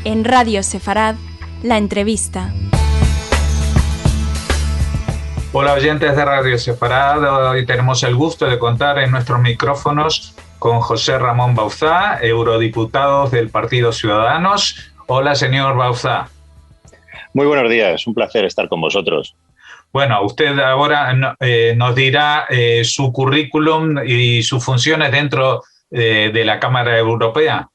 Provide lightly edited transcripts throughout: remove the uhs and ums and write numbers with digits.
En Radio Sefarad, la entrevista. Hola oyentes de Radio Sefarad, hoy tenemos el gusto de contar en nuestros micrófonos con José Ramón Bauzá, eurodiputado del Partido Ciudadanos. Hola, señor Bauzá. Muy buenos días, un placer estar con vosotros. Bueno, usted ahora nos dirá su currículum y sus funciones dentro de la Cámara Europea.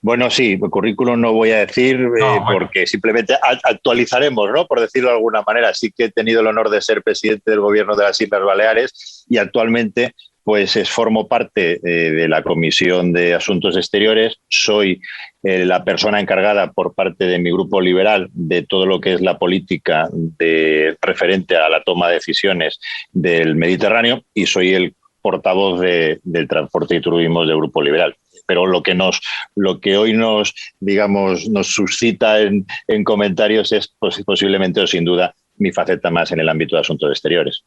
Bueno, sí, el currículum no voy a decir porque simplemente actualizaremos, ¿no? Por decirlo de alguna manera. Sí que he tenido el honor de ser presidente del Gobierno de las Islas Baleares y actualmente pues formo parte de la Comisión de Asuntos Exteriores. Soy la persona encargada por parte de mi grupo liberal de todo lo que es la política referente a la toma de decisiones del Mediterráneo y soy el portavoz del transporte y turismo del grupo liberal. Pero lo que hoy nos suscita en comentarios es posiblemente o sin duda mi faceta más en el ámbito de asuntos exteriores.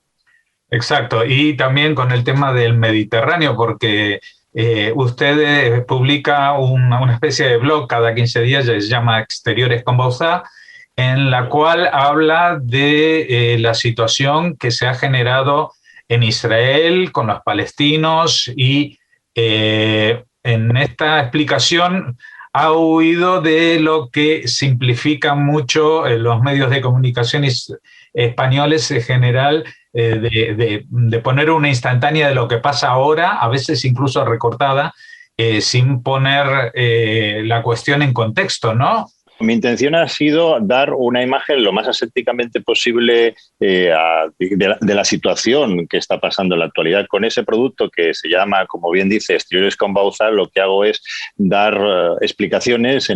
Exacto, y también con el tema del Mediterráneo, porque usted publica una especie de blog cada 15 días, se llama Exteriores con Bauzá, en la cual habla de la situación que se ha generado en Israel con los palestinos y en esta explicación ha huido de lo que simplifican mucho los medios de comunicación españoles en general, de poner una instantánea de lo que pasa ahora, a veces incluso recortada, sin poner la cuestión en contexto, ¿no? Mi intención ha sido dar una imagen lo más asépticamente posible de la situación que está pasando en la actualidad. Con ese producto que se llama, como bien dice, Exteriores con Bauzá, lo que hago es dar explicaciones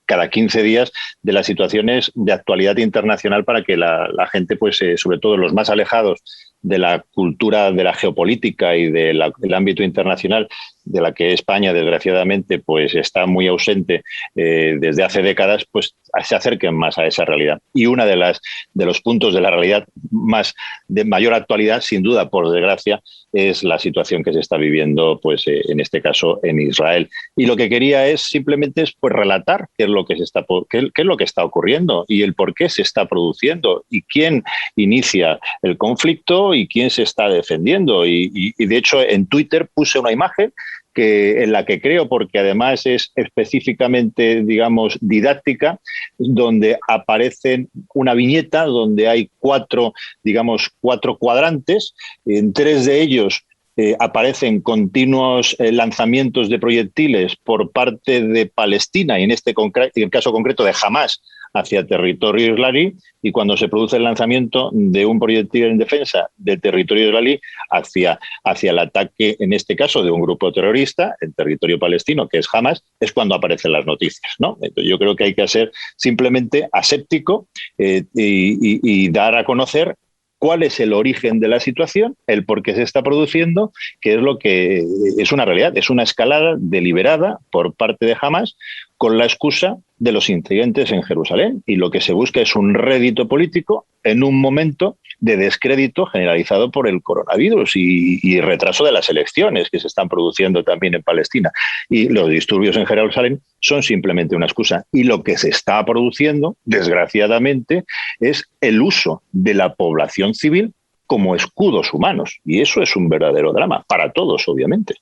cada 15 días de las situaciones de actualidad internacional para que la gente, pues, sobre todo los más alejados de la cultura de la geopolítica y del ámbito internacional, de la que España, desgraciadamente, pues está muy ausente desde hace décadas, pues se acerquen más a esa realidad. Y uno de los puntos de la realidad de mayor actualidad, sin duda, por desgracia, es la situación que se está viviendo, pues en este caso, en Israel. Y lo que quería es simplemente pues relatar qué es lo que está ocurriendo y el por qué se está produciendo y quién inicia el conflicto y quién se está defendiendo. Y de hecho, en Twitter puse una imagen en la que creo, porque además es específicamente, digamos, didáctica, donde aparecen una viñeta donde hay cuatro cuadrantes. En 3 de ellos aparecen continuos lanzamientos de proyectiles por parte de Palestina y en el caso concreto de Hamás hacia territorio israelí, y cuando se produce el lanzamiento de un proyectil en defensa del territorio israelí hacia el ataque, en este caso, de un grupo terrorista en territorio palestino, que es Hamás, es cuando aparecen las noticias, ¿no? Entonces, yo creo que hay que ser simplemente aséptico y dar a conocer cuál es el origen de la situación, el por qué se está produciendo, que es lo que es una realidad, es una escalada deliberada por parte de Hamás con la excusa de los incidentes en Jerusalén, y lo que se busca es un rédito político en un momento de descrédito generalizado por el coronavirus y retraso de las elecciones que se están produciendo también en Palestina. Y los disturbios en Jerusalén son simplemente una excusa. Y lo que se está produciendo, desgraciadamente, es el uso de la población civil como escudos humanos. Y eso es un verdadero drama, para todos, obviamente.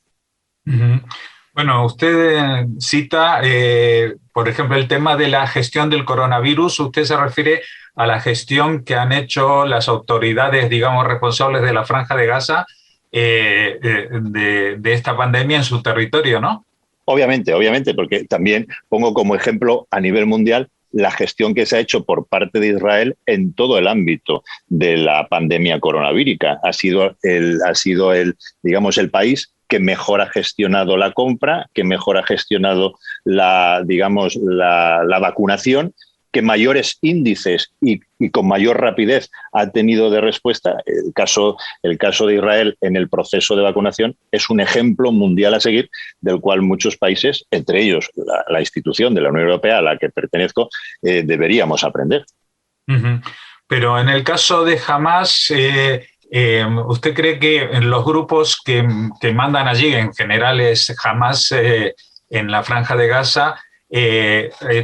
Uh-huh. Bueno, usted cita, por ejemplo, el tema de la gestión del coronavirus. Usted se refiere a la gestión que han hecho las autoridades, digamos, responsables de la Franja de Gaza de esta pandemia en su territorio, ¿no? Obviamente, porque también pongo como ejemplo a nivel mundial la gestión que se ha hecho por parte de Israel en todo el ámbito de la pandemia coronavírica. Ha sido el país que mejor ha gestionado la compra, que mejor ha gestionado la vacunación, que mayores índices y con mayor rapidez ha tenido de respuesta. El caso de Israel en el proceso de vacunación es un ejemplo mundial a seguir, del cual muchos países, entre ellos la institución de la Unión Europea a la que pertenezco, deberíamos aprender. Uh-huh. Pero en el caso de Hamás, ¿usted cree que los grupos que mandan allí, en general es Hamás en la Franja de Gaza,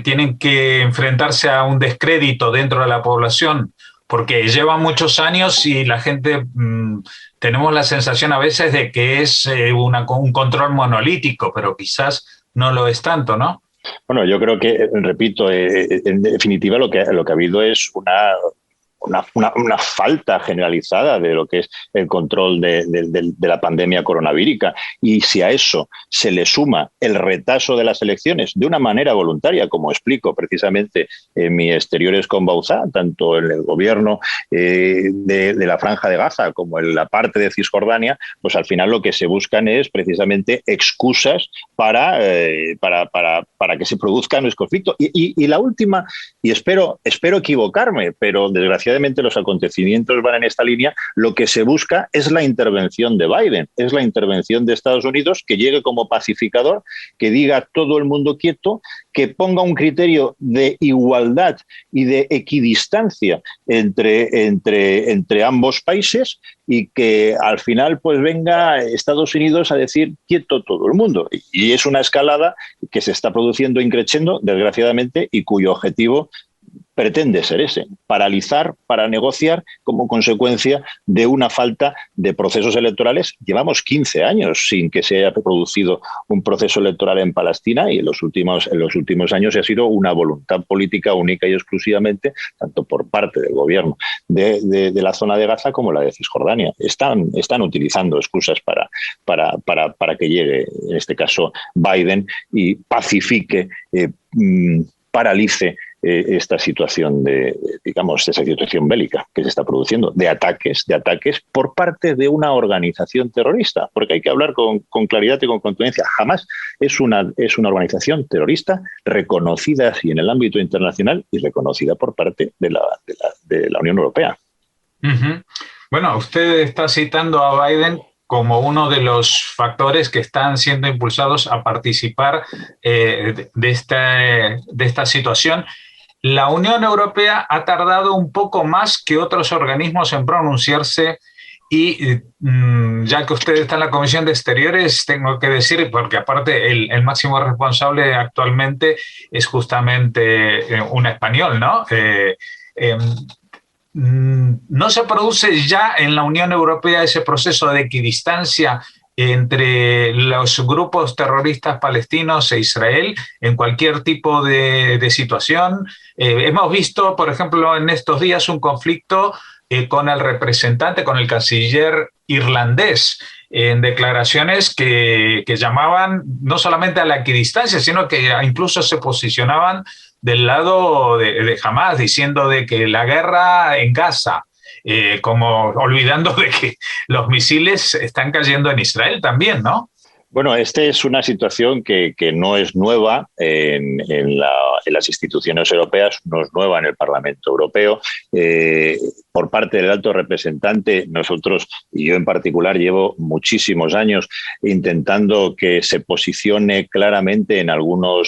tienen que enfrentarse a un descrédito dentro de la población, porque llevan muchos años y la gente tenemos la sensación a veces de que es un control monolítico, pero quizás no lo es tanto, ¿no? Bueno, yo creo que, repito, en definitiva lo que ha habido es una falta generalizada de lo que es el control de la pandemia coronavírica. Y si a eso se le suma el retraso de las elecciones de una manera voluntaria, como explico precisamente en mi Exteriores con Bauzá, tanto en el gobierno de la Franja de Gaza como en la parte de Cisjordania, pues al final lo que se buscan es precisamente excusas para que se produzcan los conflictos. Y la última, y espero equivocarme, pero desgraciadamente los acontecimientos van en esta línea, lo que se busca es la intervención de Biden, es la intervención de Estados Unidos, que llegue como pacificador, que diga a todo el mundo quieto, que ponga un criterio de igualdad y de equidistancia entre ambos países, y que al final pues venga Estados Unidos a decir quieto todo el mundo. Y es una escalada que se está produciendo increciendo, desgraciadamente, y cuyo objetivo pretende ser ese, paralizar para negociar como consecuencia de una falta de procesos electorales. Llevamos 15 años sin que se haya producido un proceso electoral en Palestina, y en los últimos años ha sido una voluntad política única y exclusivamente, tanto por parte del gobierno de la zona de Gaza como la de Cisjordania. Están utilizando excusas para que llegue, en este caso, Biden y pacifique, paralice esta situación esa situación bélica que se está produciendo, de ataques por parte de una organización terrorista, porque hay que hablar con claridad y con contundencia. Jamás es una organización terrorista reconocida así en el ámbito internacional y reconocida por parte de la Unión Europea. Uh-huh. Bueno, usted está citando a Biden como uno de los factores que están siendo impulsados a participar de esta situación. La Unión Europea ha tardado un poco más que otros organismos en pronunciarse, y ya que usted está en la Comisión de Exteriores, tengo que decir, porque aparte el máximo responsable actualmente es justamente un español, ¿no? ¿No se produce ya en la Unión Europea ese proceso de equidistancia entre los grupos terroristas palestinos e Israel en cualquier tipo de situación? Hemos visto, por ejemplo, en estos días un conflicto con el canciller irlandés, en declaraciones que llamaban no solamente a la equidistancia, sino que incluso se posicionaban del lado de Hamás, diciendo de que la guerra en Gaza, como olvidando de que los misiles están cayendo en Israel también, ¿no? Bueno, esta es una situación que no es nueva en las instituciones europeas, no es nueva en el Parlamento Europeo. Por parte del alto representante, nosotros, y yo en particular, llevo muchísimos años intentando que se posicione claramente en algunas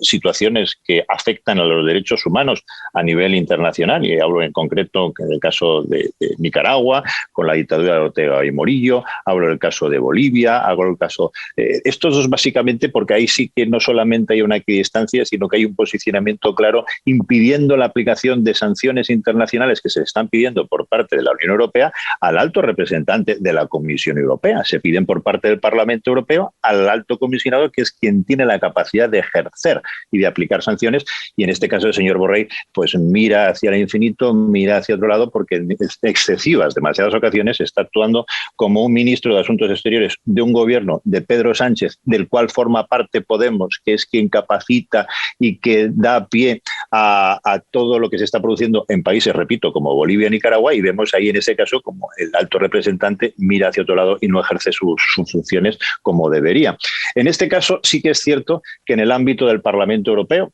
situaciones que afectan a los derechos humanos a nivel internacional, y hablo en concreto en el caso de Nicaragua, con la dictadura de Ortega y Morillo, hablo del caso de Bolivia, hablo del caso... estos dos básicamente, porque ahí sí que no solamente hay una equidistancia, sino que hay un posicionamiento claro impidiendo la aplicación de sanciones internacionales que se están pidiendo por parte de la Unión Europea al alto representante de la Comisión Europea. Se piden por parte del Parlamento Europeo al alto comisionado, que es quien tiene la capacidad de ejercer y de aplicar sanciones, y en este caso el señor Borrell pues mira hacia el infinito, mira hacia otro lado, porque en excesivas, demasiadas ocasiones está actuando como un ministro de Asuntos Exteriores de un gobierno de Pedro Sánchez, del cual forma parte Podemos, que es quien capacita y que da pie a todo lo que se está produciendo en países, repito, como Bolivia y Nicaragua, y vemos ahí en ese caso como el alto representante mira hacia otro lado y no ejerce sus funciones como debería. En este caso sí que es cierto que en el ámbito del Parlamento Europeo,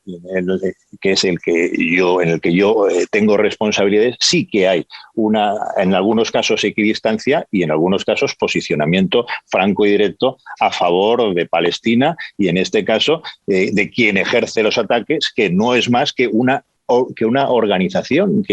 que es en el que yo tengo responsabilidades, sí que hay en algunos casos equidistancia y en algunos casos posicionamiento franco y directo a favor de Palestina, y en este caso de quien ejerce los ataques, que no es más que una organización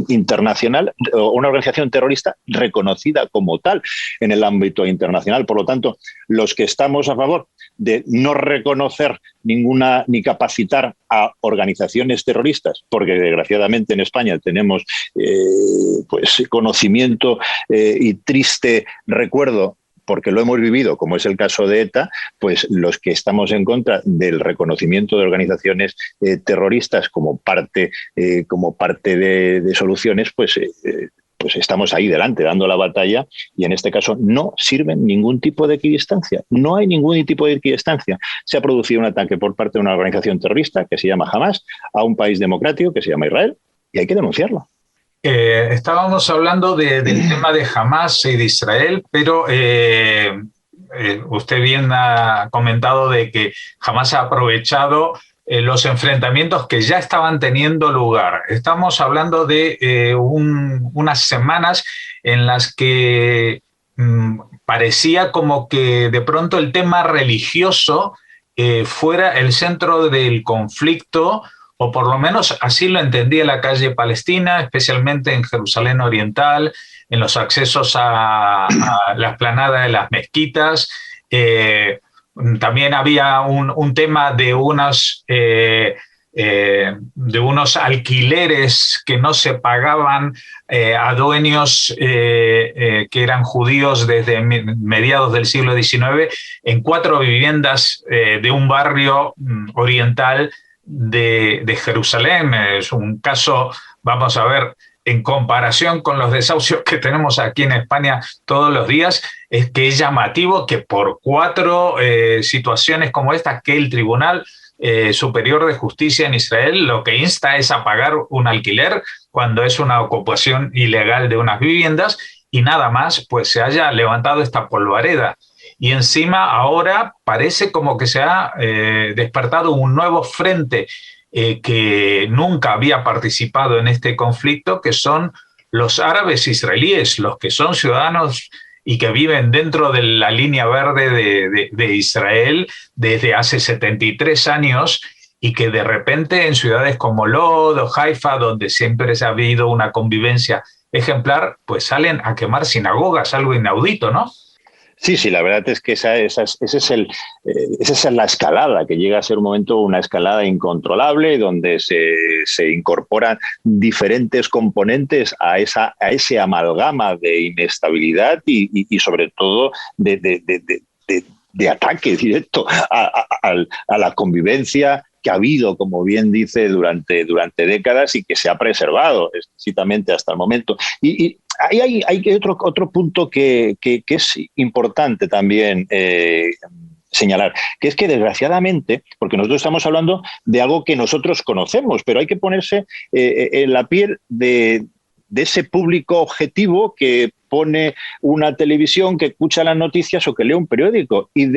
internacional, una organización terrorista reconocida como tal en el ámbito internacional. Por lo tanto, los que estamos a favor de no reconocer ninguna ni capacitar a organizaciones terroristas, porque desgraciadamente en España tenemos pues conocimiento y triste recuerdo, porque lo hemos vivido, como es el caso de ETA, pues los que estamos en contra del reconocimiento de organizaciones terroristas como parte de soluciones, pues estamos ahí delante dando la batalla, y en este caso no sirven ningún tipo de equidistancia. No hay ningún tipo de equidistancia. Se ha producido un ataque por parte de una organización terrorista que se llama Hamás a un país democrático que se llama Israel, y hay que denunciarlo. Estábamos hablando del tema de Hamás y de Israel, pero usted bien ha comentado de que Hamás ha aprovechado los enfrentamientos que ya estaban teniendo lugar. Estamos hablando de unas semanas en las que parecía como que de pronto el tema religioso fuera el centro del conflicto, o por lo menos así lo entendía la calle palestina, especialmente en Jerusalén Oriental, en los accesos a la explanada de las mezquitas. También había un tema de unos alquileres que no se pagaban a dueños que eran judíos desde mediados del siglo XIX en 4 viviendas de un barrio oriental de Jerusalén. Es un caso, vamos a ver, en comparación con los desahucios que tenemos aquí en España todos los días, es que es llamativo que por 4 situaciones como estas, que el Tribunal Superior de Justicia en Israel lo que insta es a pagar un alquiler cuando es una ocupación ilegal de unas viviendas, y nada más, pues se haya levantado esta polvareda. Y encima ahora parece como que se ha despertado un nuevo frente que nunca había participado en este conflicto, que son los árabes israelíes, los que son ciudadanos y que viven dentro de la línea verde de Israel desde hace 73 años, y que de repente en ciudades como Lod o Haifa, donde siempre ha habido una convivencia ejemplar, pues salen a quemar sinagogas, algo inaudito, ¿no? Sí, la verdad es que esa es la escalada, que llega a ser un momento una escalada incontrolable, donde se incorporan diferentes componentes a ese amalgama de inestabilidad y sobre todo de ataque directo a la convivencia que ha habido, como bien dice, durante décadas, y que se ha preservado exquisitamente hasta el momento. Y hay otro punto que es importante también señalar, que es que desgraciadamente, porque nosotros estamos hablando de algo que nosotros conocemos, pero hay que ponerse en la piel de ese público objetivo que pone una televisión, que escucha las noticias o que lee un periódico. Y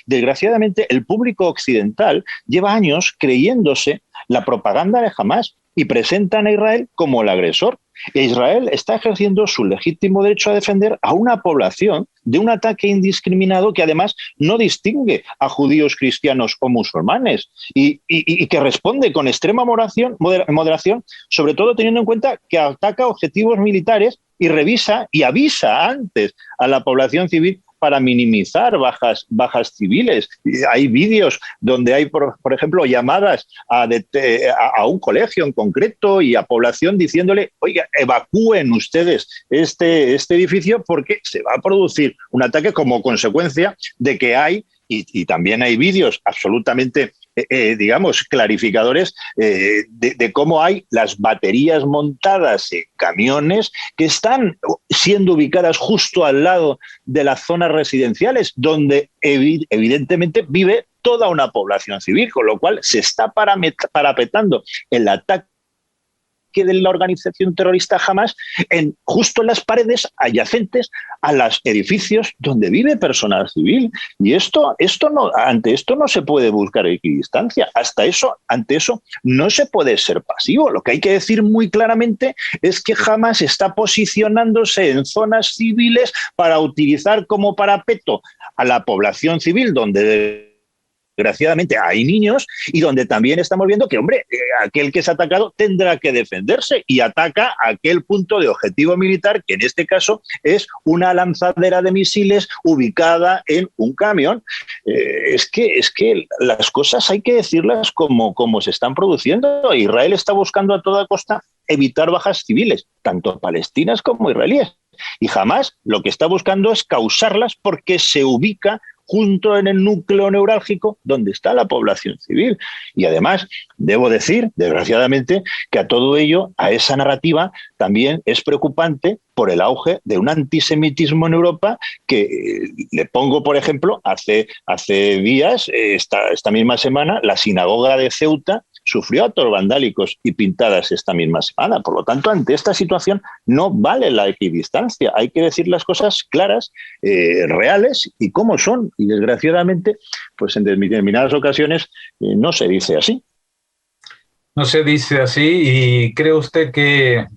desgraciadamente el público occidental lleva años creyéndose la propaganda de Hamás y presentan a Israel como el agresor. E Israel está ejerciendo su legítimo derecho a defender a una población de un ataque indiscriminado que además no distingue a judíos, cristianos o musulmanes, y que responde con extrema moderación, sobre todo teniendo en cuenta que ataca objetivos militares y revisa y avisa antes a la población civil para minimizar bajas civiles. Hay vídeos donde hay, por ejemplo, llamadas a un colegio en concreto y a población diciéndole: oiga, evacúen ustedes este edificio porque se va a producir un ataque como consecuencia de que hay, y también hay vídeos absolutamente digamos, clarificadores de cómo hay las baterías montadas en camiones que están siendo ubicadas justo al lado de las zonas residenciales, donde evidentemente vive toda una población civil, con lo cual se está parapetando el ataque de la organización terrorista Hamás justo en las paredes adyacentes a los edificios donde vive personal civil. Y ante esto no se puede buscar equidistancia. Ante eso no se puede ser pasivo. Lo que hay que decir muy claramente es que Hamás está posicionándose en zonas civiles para utilizar como parapeto a la población civil, donde desgraciadamente hay niños, y donde también estamos viendo que, hombre, aquel que es atacado tendrá que defenderse y ataca a aquel punto de objetivo militar, que en este caso es una lanzadera de misiles ubicada en un camión. Es que las cosas hay que decirlas como se están produciendo. Israel está buscando a toda costa evitar bajas civiles, tanto palestinas como israelíes. Y jamás lo que está buscando es causarlas, porque se ubica junto en el núcleo neurálgico donde está la población civil. Y además, debo decir, desgraciadamente, que a todo ello, a esa narrativa, también es preocupante por el auge de un antisemitismo en Europa que, le pongo, por ejemplo, hace días, esta misma semana, la sinagoga de Ceuta sufrió actos vandálicos y pintadas esta misma semana. Por lo tanto, ante esta situación no vale la equidistancia. Hay que decir las cosas claras, reales y cómo son. Y desgraciadamente, pues en determinadas ocasiones no se dice así. No se dice así. ¿Y cree usted que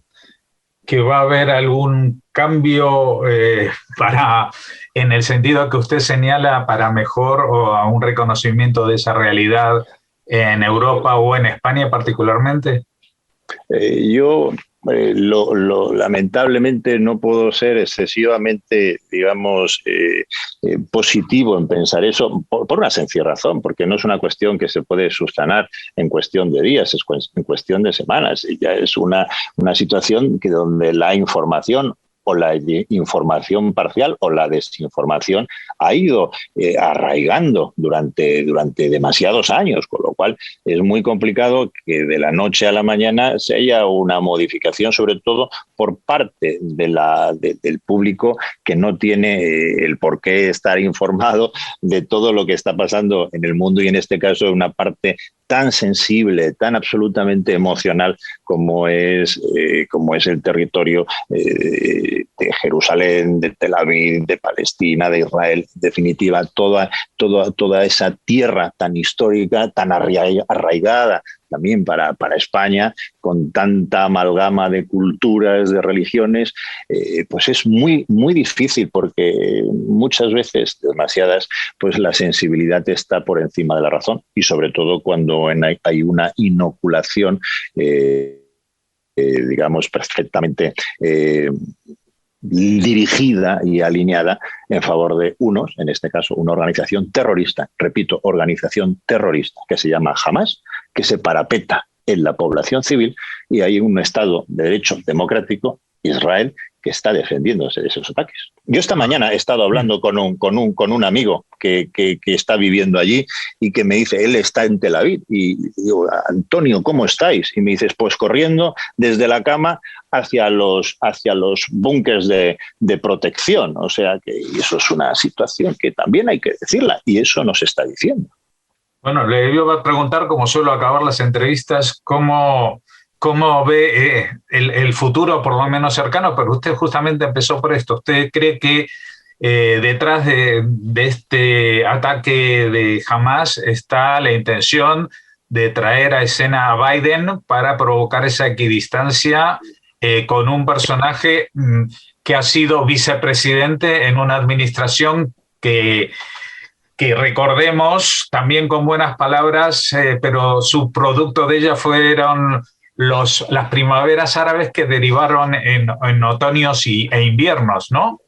va a haber algún cambio en el sentido que usted señala, para mejor o a un reconocimiento de esa realidad en Europa o en España particularmente? Yo lamentablemente no puedo ser excesivamente, digamos, positivo en pensar eso por una sencilla razón, porque no es una cuestión que se puede subsanar en cuestión de días, es en cuestión de semanas. Y ya es una situación que donde la información o la información parcial o la desinformación ha ido arraigando durante demasiados años, con lo cual es muy complicado que de la noche a la mañana se haya una modificación, sobre todo por parte del público, que no tiene el por qué estar informado de todo lo que está pasando en el mundo, y en este caso una parte tan sensible, tan absolutamente emocional como es el territorio de Jerusalén, de Tel Aviv, de Palestina, de Israel. En definitiva, toda esa tierra tan histórica, tan arraigada también para España, con tanta amalgama de culturas, de religiones, pues es muy, muy difícil, porque muchas veces, demasiadas, pues la sensibilidad está por encima de la razón, y sobre todo cuando hay una inoculación, digamos, perfectamente dirigida y alineada en favor de unos, en este caso una organización terrorista, repito, organización terrorista, que se llama Hamás, que se parapeta en la población civil, y hay un Estado de derecho democrático, Israel, que está defendiéndose de esos ataques. Yo esta mañana he estado hablando con un amigo que está viviendo allí, y que me dice, él está en Tel Aviv, y digo, Antonio, ¿cómo estáis? Y me dices, pues corriendo desde la cama hacia los búnkers de protección. O sea, que eso es una situación que también hay que decirla, y eso nos está diciendo. Bueno, le iba a preguntar, como suelo acabar las entrevistas, ¿cómo ve el futuro, por lo menos cercano? Pero usted justamente empezó por esto. ¿Usted cree que detrás de este ataque de Hamás está la intención de traer a escena a Biden para provocar esa equidistancia con un personaje que ha sido vicepresidente en una administración que recordemos también con buenas palabras, pero su producto de ella fueron las primaveras árabes que derivaron en otoños e inviernos, ¿no?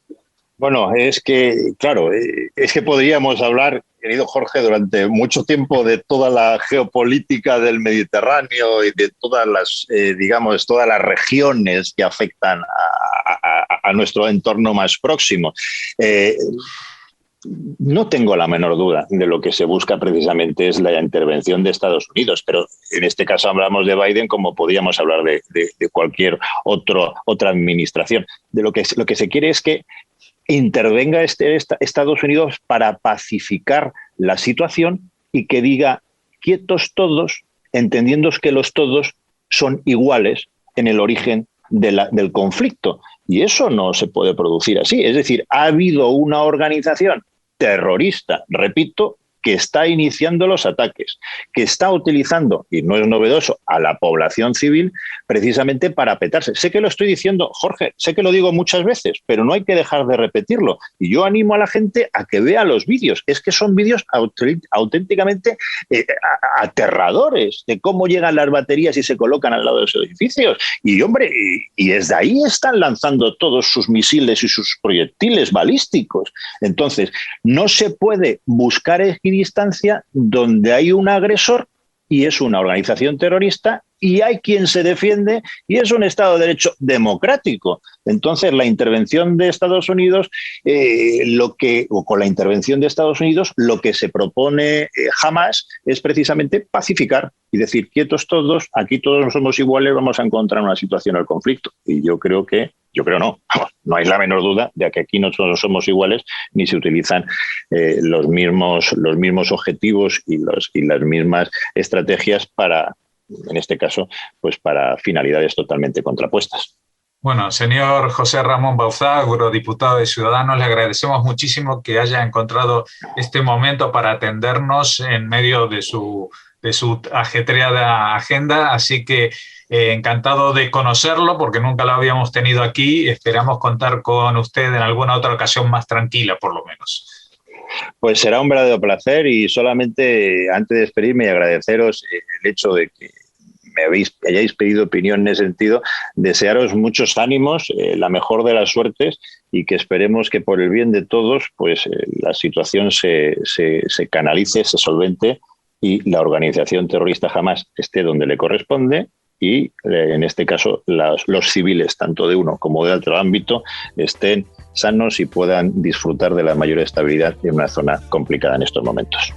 Bueno, es que, claro, es que podríamos hablar, querido Jorge, durante mucho tiempo de toda la geopolítica del Mediterráneo y de todas las, digamos, todas las regiones que afectan a nuestro entorno más próximo. No tengo la menor duda de lo que se busca precisamente es la intervención de Estados Unidos, pero en este caso hablamos de Biden, como podríamos hablar de cualquier otra administración. De lo que se quiere es que intervenga Estados Unidos para pacificar la situación, y que diga quietos todos, entendiendo que los todos son iguales en el origen del conflicto. Y eso no se puede producir así. Es decir, ha habido una organización terrorista, repito, que está iniciando los ataques, que está utilizando, y no es novedoso, a la población civil precisamente para petarse. Sé que lo estoy diciendo, Jorge, sé que lo digo muchas veces, pero no hay que dejar de repetirlo. Y yo animo a la gente a que vea los vídeos. Es que son vídeos auténticamente aterradores de cómo llegan las baterías y se colocan al lado de esos edificios. Y, hombre, y desde ahí están lanzando todos sus misiles y sus proyectiles balísticos. Entonces, no se puede buscar equidistancia donde hay un agresor y es una organización terrorista y hay quien se defiende y es un Estado de Derecho democrático. Entonces, la intervención de Estados Unidos, con la intervención de Estados Unidos, lo que se propone Hamás es precisamente pacificar y decir, quietos todos, aquí todos somos iguales, vamos a encontrar una situación al conflicto. Y yo creo no hay la menor duda de que aquí no todos somos iguales ni se utilizan los mismos objetivos y las mismas estrategias para, en este caso, pues para finalidades totalmente contrapuestas. Bueno, señor José Ramón Bauzá, eurodiputado de Ciudadanos, le agradecemos muchísimo que haya encontrado este momento para atendernos en medio de su ajetreada agenda, así que encantado de conocerlo porque nunca lo habíamos tenido aquí. Esperamos contar con usted en alguna otra ocasión más tranquila, por lo menos. Pues será un verdadero placer y solamente antes de despedirme y agradeceros el hecho de que hayáis pedido opinión en ese sentido, desearos muchos ánimos, la mejor de las suertes y que esperemos que por el bien de todos pues la situación se canalice, se solvente y la organización terrorista Hamás esté donde le corresponde y en este caso los civiles, tanto de uno como de otro ámbito, estén sanos y puedan disfrutar de la mayor estabilidad en una zona complicada en estos momentos.